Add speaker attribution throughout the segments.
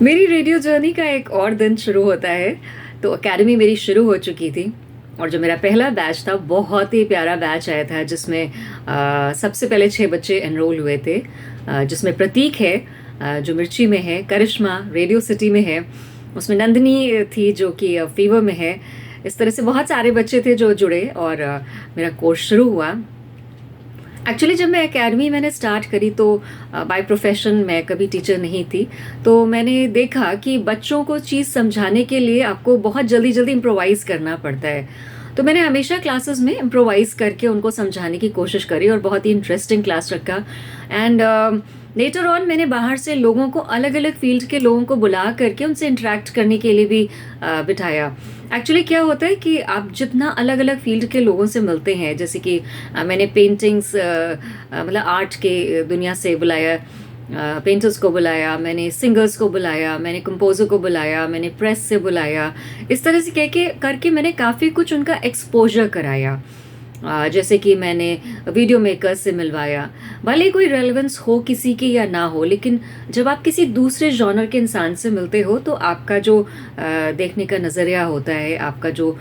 Speaker 1: मेरी radio journey का एक और दिन शुरू होता है। तो एकेडमी मेरी शुरू हो चुकी थी और जो मेरा पहला बैच था बहुत ही प्यारा बैच आया था जिसमें सबसे पहले 6 बच्चे एनरोल हुए थे, जिसमें प्रतीक है, जो मिर्ची में है, करिश्मा रेडियो सिटी में है, उसमें नंदिनी थी जो कि फीवर में है। इस तरह से बहुत सारे बच्चे थे जो जुड़े और मेरा कोर्स शुरू हुआ। एक्चुअली जब मैं एकेडमी मैंने स्टार्ट करी तो बाय प्रोफेशन मैं कभी टीचर नहीं थी। तो मैंने देखा कि बच्चों को चीज़ समझाने के लिए आपको बहुत जल्दी जल्दी इम्प्रोवाइज़ करना पड़ता है। तो मैंने हमेशा क्लासेस में इम्प्रोवाइज़ करके उनको समझाने की कोशिश करी और बहुत ही इंटरेस्टिंग क्लास रखा। एंड लेटर ऑन मैंने बाहर से लोगों को, अलग अलग फील्ड के लोगों को बुला करके उनसे इंटरेक्ट करने के लिए भी बिठाया। एक्चुअली क्या होता है कि आप जितना अलग अलग फील्ड के लोगों से मिलते हैं, जैसे कि मैंने पेंटिंग्स मतलब आर्ट के दुनिया से बुलाया, पेंटर्स को बुलाया, मैंने सिंगर्स को बुलाया, मैंने कंपोजर को बुलाया, मैंने प्रेस से बुलाया। इस तरह से कह के करके मैंने काफ़ी कुछ उनका एक्सपोजर कराया। जैसे कि मैंने वीडियो मेकर्स से मिलवाया। भले कोई रेलेवेंस हो किसी की या ना हो, लेकिन जब आप किसी दूसरे जॉनर के इंसान से मिलते हो तो आपका जो देखने का नज़रिया होता है, आपका जो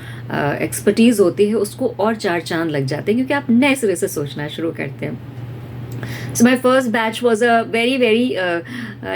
Speaker 1: एक्सपर्टीज़ होती है, उसको और चार चांद लग जाते हैं क्योंकि आप नए सिरे से सोचना शुरू करते हैं। So my first batch was a very very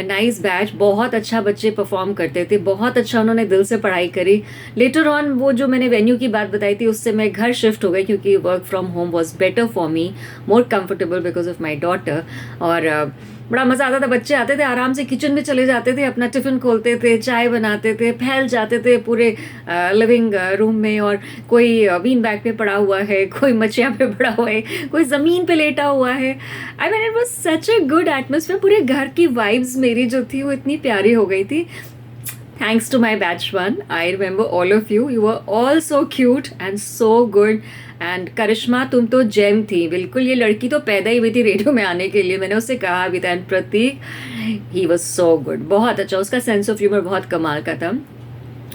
Speaker 1: nice batch. बहुत अच्छा बच्चे परफॉर्म करते थे, बहुत अच्छा उन्होंने दिल से पढ़ाई करी। लेटर ऑन वो जो मैंने वेन्यू की बात बताई थी उससे मैं घर शिफ्ट हो गई क्योंकि work from home was better for me, more comfortable because of my daughter. और बड़ा मज़ा आता था। बच्चे आते थे, आराम से किचन में चले जाते थे, अपना टिफ़िन खोलते थे, चाय बनाते थे, फैल जाते थे पूरे लिविंग रूम में। और कोई बीन बैग पे पड़ा हुआ है, कोई मचिया पे पड़ा हुआ है, कोई ज़मीन पे लेटा हुआ है। I mean it was such a good atmosphere. पूरे घर की वाइब्स मेरी जो थी वो इतनी प्यारी हो गई थी। Thanks to my batch one, I remember all of you. You were all so cute and so good. And Karishma तुम तो जेम थी बिल्कुल। ये लड़की तो पैदा ही हुई थी रेडियो में आने के लिए, मैंने उससे कहा भी था। And Prateek, he was so good, बहुत अच्छा, उसका सेंस ऑफ ह्यूमर बहुत कमाल का था।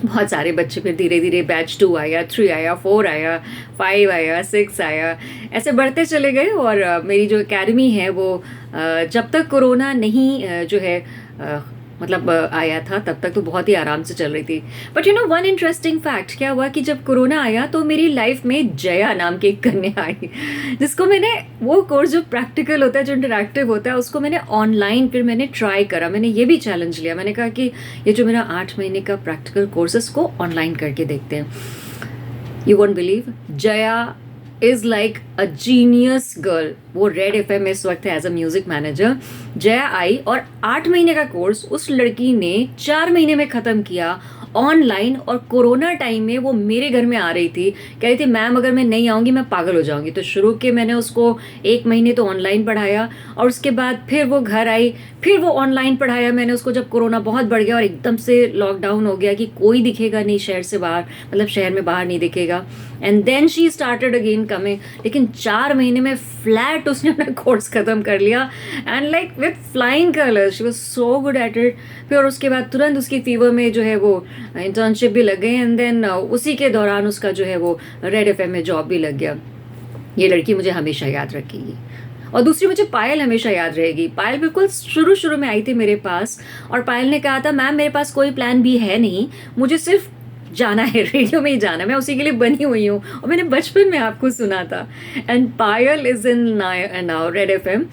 Speaker 1: बहुत सारे बच्चे फिर धीरे धीरे बैच 2 आया, 3 आया, 4 आया, 5 आया, 6 आया, ऐसे बढ़ते चले गए। और मेरी जो एकेडमी है वो जब तक कोरोना नहीं जो है मतलब आया था तब तक तो बहुत ही आराम से चल रही थी। But you know one interesting fact क्या हुआ कि जब कोरोना आया तो मेरी लाइफ में जया नाम की एक कन्या आई, जिसको मैंने, वो कोर्स जो प्रैक्टिकल होता है, जो इंटरैक्टिव होता है, उसको मैंने ऑनलाइन फिर मैंने ट्राई करा। मैंने ये भी चैलेंज लिया, मैंने कहा कि ये जो मेरा 8 महीने का प्रैक्टिकल कोर्सेस को ऑनलाइन करके देखते हैं। You won't believe, Jaya is like a genius girl. वो रेड एफएम में इस वक्त है as a music manager. Jaya आई और 8 महीने का कोर्स उस लड़की ने 4 महीने में ख़त्म किया ऑनलाइन। और कोरोना टाइम में वो मेरे घर में आ रही थी, कह रही थी मैम अगर मैं नहीं आऊँगी मैं पागल हो जाऊँगी। तो शुरू के मैंने उसको 1 महीने तो ऑनलाइन पढ़ाया और उसके बाद फिर वो घर आई, फिर वो ऑनलाइन पढ़ाया मैंने उसको। जब कोरोना बहुत बढ़ गया और एकदम से लॉकडाउन हो गया कि कोई दिखेगा नहीं शहर से बाहर, मतलब शहर में बाहर नहीं दिखेगा, and then she started again coming. लेकिन 4 महीने में फ्लैट उसने अपना कोर्स ख़त्म कर लिया and like with flying colours, she was so good at it. फिर उसके बाद तुरंत उसकी फीवर में जो है वो इंटर्नशिप भी लग गई एंड देन उसी के दौरान उसका जो है वो रेड एफएम में जॉब भी लग गया। ये लड़की मुझे हमेशा याद रखेगी। और दूसरी मुझे पायल हमेशा याद रहेगी। पायल बिल्कुल शुरू शुरू में आई थी मेरे पास और पायल ने कहा था मैम मेरे पास कोई प्लान भी है नहीं, मुझे सिर्फ जाना है, रेडियो में ही जाना, मैं उसी के लिए बनी हुई हूँ। और मैंने बचपन में आपको सुना था। And Payal is in now red FM.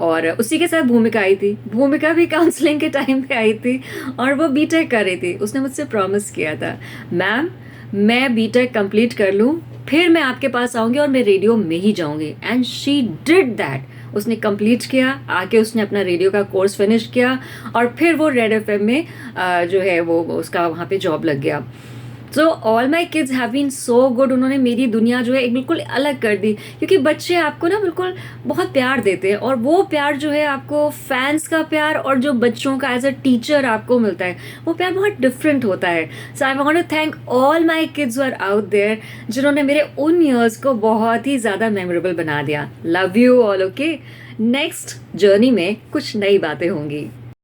Speaker 1: और उसी के साथ भूमिका आई थी। भूमिका भी काउंसलिंग के टाइम पे आई थी और वो बीटेक कर रही थी। उसने मुझसे प्रॉमिस किया था मैम मैं बीटेक कंप्लीट कर लूँ फिर मैं आपके पास आऊँगी और मैं रेडियो में ही जाऊँगी। And she did that. उसने कंप्लीट किया, आके उसने अपना रेडियो का कोर्स फिनिश किया और फिर वो रेड एफएम में जो है वो उसका वहाँ पे जॉब लग गया। So all my kids have been so good. उन्होंने मेरी दुनिया जो है एक बिल्कुल अलग कर दी, क्योंकि बच्चे आपको ना बिल्कुल बहुत प्यार देते हैं और वो प्यार जो है आपको फैंस का प्यार और जो बच्चों का एज अ टीचर आपको मिलता है वो प्यार बहुत डिफरेंट होता है। So I want to thank all my kids are out there जिन्होंने मेरे उन ईयर्स को बहुत ही ज़्यादा मेमोरेबल बना दिया। Love you all. Okay, next journey में कुछ नई बातें होंगी।